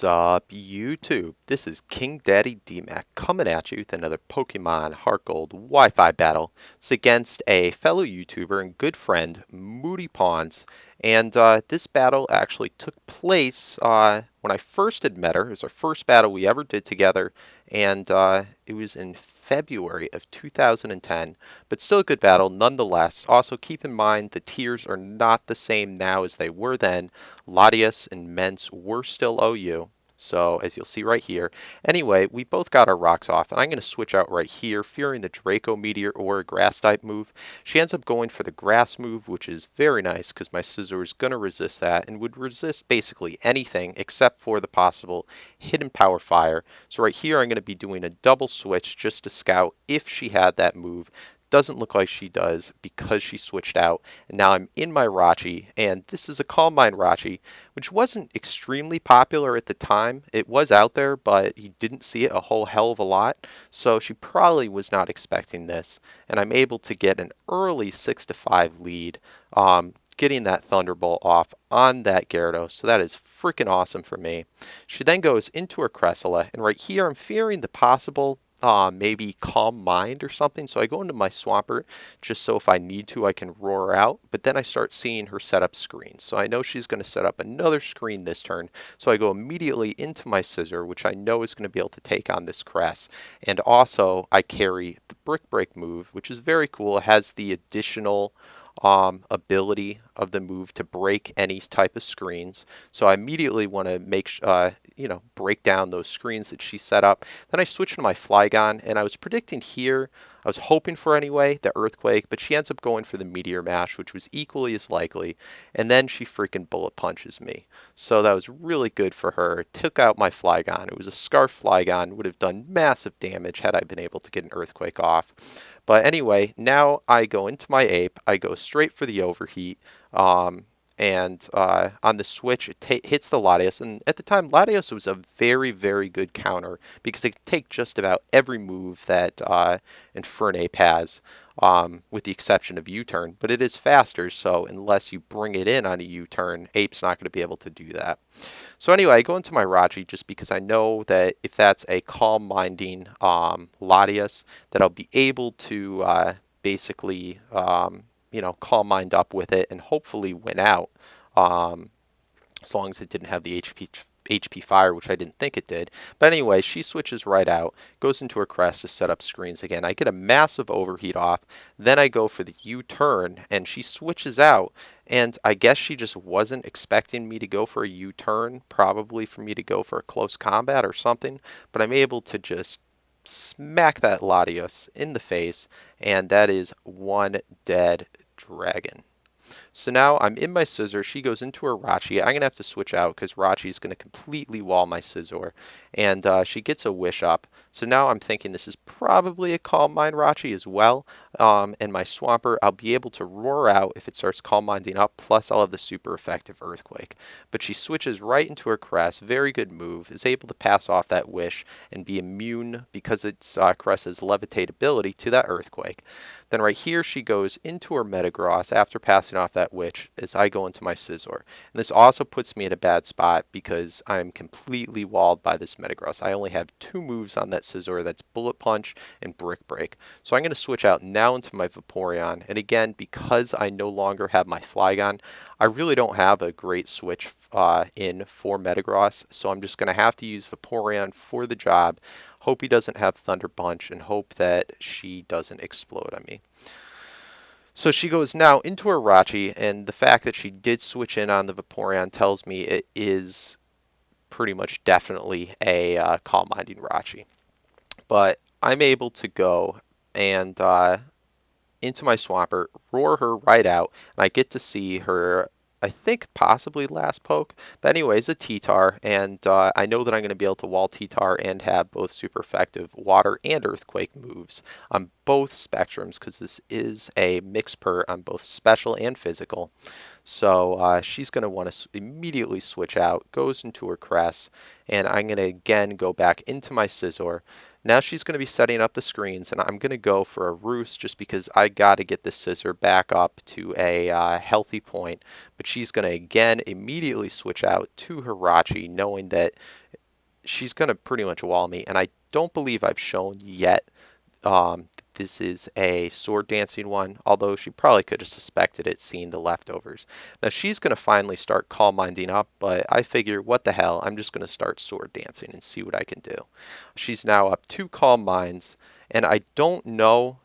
What's up, YouTube? This is KingDaddyDMAC coming at you with another Pokemon Heart Gold Wi-Fi battle. It's against a fellow YouTuber and good friend, MootyPwns. And this battle actually took place when I first had met her. It was our first battle we ever did together, and it was in February of 2010. But still a good battle nonetheless. Also, keep in mind the tiers are not the same now as they were then. Latias and Mence were still OU. So, as you'll see right here. Anyway, we both got our rocks off, and I'm going to switch out right here, fearing the Draco Meteor or a Grass type move. She ends up going for the Grass move, which is very nice because my Scizor is going to resist that and would resist basically anything except for the possible hidden Power Fire. So right here, I'm going to be doing a double switch just to scout if she had that move. Doesn't look like she does because she switched out, and now I'm in my Rachi, and this is a Calm Mind Rachi, which wasn't extremely popular at the time. It was out there, but you didn't see it a whole hell of a lot, so she probably was not expecting this, and I'm able to get an early 6-5 lead, getting that Thunderbolt off on that Gyarados, so that is freaking awesome for me. She then goes into her Cressula, and right here I'm fearing the possible maybe Calm Mind or something. So I go into my Swampert just so if I need to I can roar out. But then I start seeing her set up screens. So I know she's going to set up another screen this turn. So I go immediately into my Scizor, which I know is going to be able to take on this Cress. And also I carry the Brick Break move, which is very cool. It has the additional ability of the move to break any type of screens. So I immediately want to make break down those screens that she set up. Then I switch to my Flygon, and I was predicting here, I was hoping for anyway, the Earthquake, but she ends up going for the Meteor Mash, which was equally as likely, and then she freaking Bullet Punches me. So that was really good for her. It took out my Flygon. It was a Scarf Flygon, would have done massive damage had I been able to get an Earthquake off. But anyway, now I go into my Ape, I go straight for the Overheat, and on the switch it hits the Latias, and at the time Latias was a very, very good counter because it can take just about every move that Infernape has, with the exception of U-turn, but it is faster, so unless you bring it in on a U-turn, Ape's not going to be able to do that. So anyway, I go into my Rachi just because I know that if that's a calm-minding Latias, that I'll be able to basically calm mind up with it and hopefully win out, as long as it didn't have the HP Fire, which I didn't think it did. But anyway, she switches right out, goes into her Crest to set up screens again. I get a massive Overheat off, then I go for the U-turn, and she switches out, and I guess she just wasn't expecting me to go for a U-turn, probably for me to go for a close combat or something, but I'm able to just smack that Latias in the face, and that is one dead dragon. So now I'm in my Scizor, she goes into her Rachi. I'm going to have to switch out because Rachi is going to completely wall my Scizor. And she gets a Wish up. So now I'm thinking this is probably a Calm Mind Rachi as well. And my Swampert, I'll be able to roar out if it starts Calm Minding up, plus I'll have the super effective Earthquake. But she switches right into her Crest, very good move, is able to pass off that Wish and be immune because its Crest has Levitate ability to that Earthquake. Then right here she goes into her Metagross after passing off that Witch as I go into my Scizor. And this also puts me in a bad spot because I'm completely walled by this Metagross. I only have two moves on that Scizor, that's Bullet Punch and Brick Break. So I'm going to switch out now into my Vaporeon. And again, because I no longer have my Flygon, I really don't have a great switch in for Metagross. So I'm just going to have to use Vaporeon for the job. Hope he doesn't have Thunder Punch and hope that she doesn't explode on me. So she goes now into her Rachi, and the fact that she did switch in on the Vaporeon tells me it is pretty much definitely a calm-minding Rachi. But I'm able to go and into my Swampert, roar her right out, and I get to see her, I think possibly last poke, but anyways, a T-Tar, and I know that I'm going to be able to wall T-Tar and have both super effective water and earthquake moves on both spectrums because this is a mix per on both special and physical. So she's going to want to immediately switch out, goes into her crest, and I'm going to again go back into my Scizor. Now she's going to be setting up the screens, and I'm going to go for a Roost just because I got to get the Scizor back up to a healthy point. But she's going to again immediately switch out to Hirachi, knowing that she's going to pretty much wall me. And I don't believe I've shown yet this is a sword dancing one, although she probably could have suspected it seeing the leftovers. Now she's going to finally start calm minding up, but I figure, what the hell, I'm just going to start sword dancing and see what I can do. She's now up 2 calm minds, and I don't know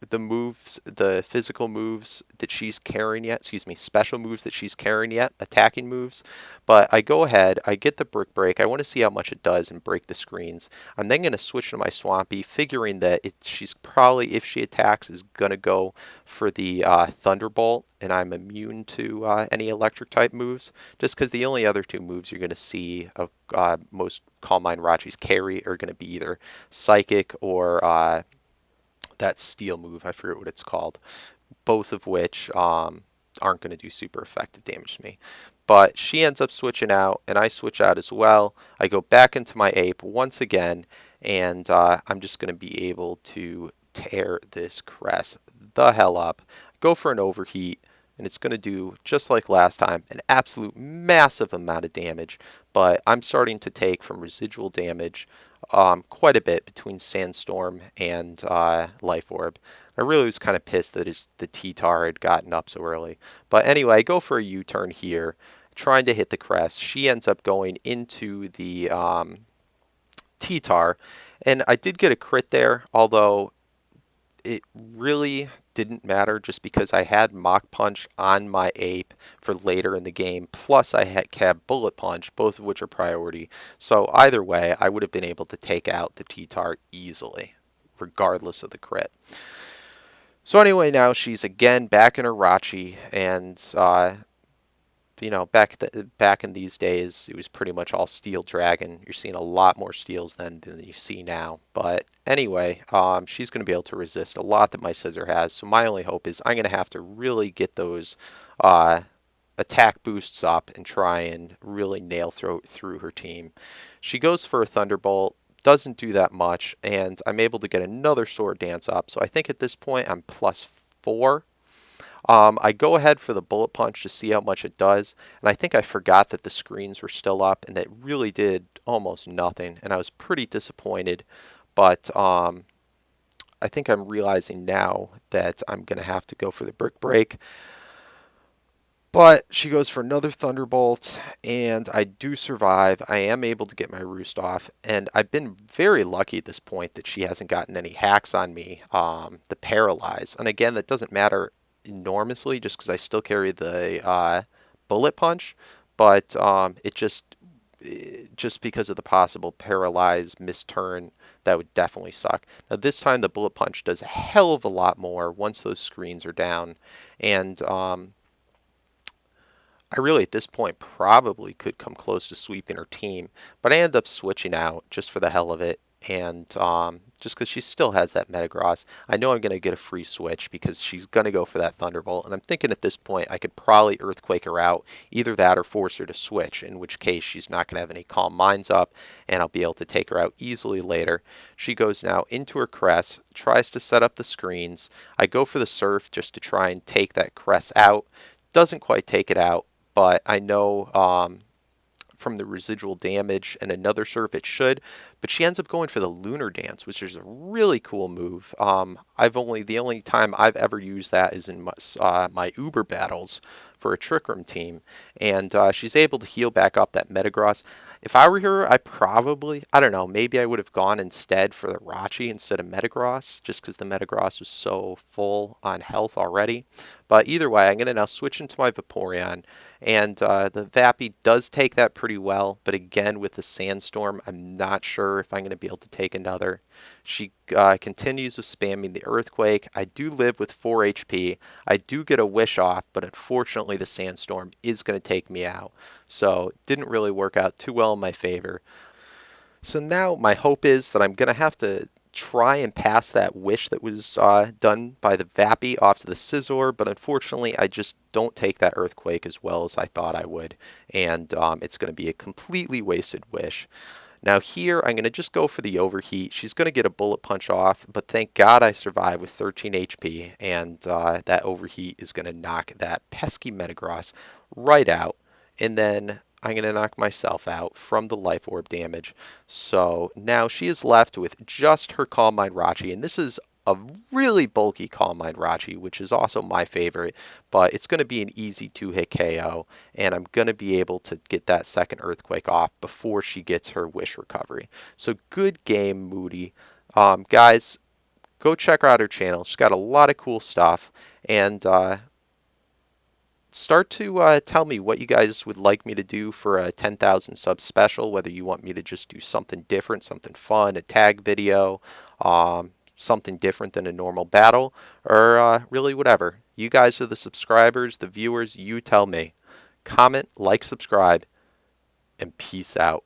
the moves, the physical moves that she's carrying yet, excuse me, special moves that she's carrying yet, attacking moves. But I go ahead, I get the Brick Break, I want to see how much it does and break the screens. I'm then going to switch to my Swampy, figuring that she's probably, if she attacks, is going to go for the Thunderbolt, and I'm immune to any electric type moves, just because the only other 2 moves you're going to see most Calm Mind Rachi's carry are going to be either Psychic or that steel move, I forget what it's called, both of which aren't going to do super effective damage to me. But she ends up switching out, and I switch out as well. I go back into my Ape once again, and I'm just going to be able to tear this crest the hell up. Go for an overheat, and it's going to do, just like last time, an absolute massive amount of damage. But I'm starting to take from residual damage quite a bit between Sandstorm and Life Orb. I really was kind of pissed that the T-Tar had gotten up so early. But anyway, I go for a U-turn here, trying to hit the crest. She ends up going into the T-Tar, and I did get a crit there, although it really didn't matter just because I had Mach Punch on my Ape for later in the game, plus I had Bullet Punch, both of which are priority. So either way, I would have been able to take out the T-Tar easily, regardless of the crit. So anyway, now she's again back in Hirachi, and back in these days, it was pretty much all Steel Dragon. You're seeing a lot more Steels than you see now. But anyway, she's going to be able to resist a lot that my Scizor has. So my only hope is I'm going to have to really get those attack boosts up and try and really nail through her team. She goes for a Thunderbolt. Doesn't do that much, and I'm able to get another Sword Dance up. So I think at this point I'm +4. I go ahead for the Bullet Punch to see how much it does, and I think I forgot that the screens were still up, and that really did almost nothing, and I was pretty disappointed. But I think I'm realizing now that I'm going to have to go for the Brick Break. But she goes for another Thunderbolt, and I do survive. I am able to get my Roost off, and I've been very lucky at this point that she hasn't gotten any hacks on me, the Paralyze. And again, that doesn't matter enormously just because I still carry the Bullet Punch, but it just because of the possible Paralyze misturn, that would definitely suck. Now this time the Bullet Punch does a hell of a lot more once those screens are down, and I really, at this point, probably could come close to sweeping her team, but I end up switching out just for the hell of it, and just because she still has that Metagross, I know I'm going to get a free switch because she's going to go for that Thunderbolt, and I'm thinking at this point I could probably Earthquake her out, either that or force her to switch, in which case she's not going to have any Calm Minds up, and I'll be able to take her out easily later. She goes now into her crest, tries to set up the screens. I go for the Surf just to try and take that crest out. Doesn't quite take it out, but I know from the residual damage and another Surf it should. But she ends up going for the Lunar Dance, which is a really cool move. The only time I've ever used that is in my Uber battles for a Trick Room team, and she's able to heal back up that Metagross. If I were her, I don't know, maybe I would have gone instead for the Rachi instead of Metagross, just because the Metagross was so full on health already. But either way, I'm going to now switch into my Vaporeon, and the Vappy does take that pretty well, but again, with the Sandstorm, I'm not sure if I'm going to be able to take another. She continues with spamming the Earthquake. I do live with 4 HP. I do get a Wish off, but unfortunately the Sandstorm is going to take me out. So it didn't really work out too well in my favor. So now my hope is that I'm going to have to try and pass that wish that was done by the Vappy off to the Scizor, but unfortunately I just don't take that Earthquake as well as I thought I would, and it's going to be a completely wasted wish. Now here, I'm going to just go for the Overheat. She's going to get a Bullet Punch off, but thank God I survived with 13 HP, and that Overheat is going to knock that pesky Metagross right out, and then I'm going to knock myself out from the Life Orb damage. So now she is left with just her Calm Mind Rachi, and this is a really bulky Calm Mind Rachi, which is also my favorite, but it's going to be an easy 2-hit KO, and I'm going to be able to get that second Earthquake off before she gets her Wish Recovery. So good game, Moody. Guys, go check out her channel. She's got a lot of cool stuff, and start to tell me what you guys would like me to do for a 10,000 sub special, whether you want me to just do something different, something fun, a tag video, something different than a normal battle, or really whatever. You guys are the subscribers, the viewers, you tell me. Comment, like, subscribe, and peace out.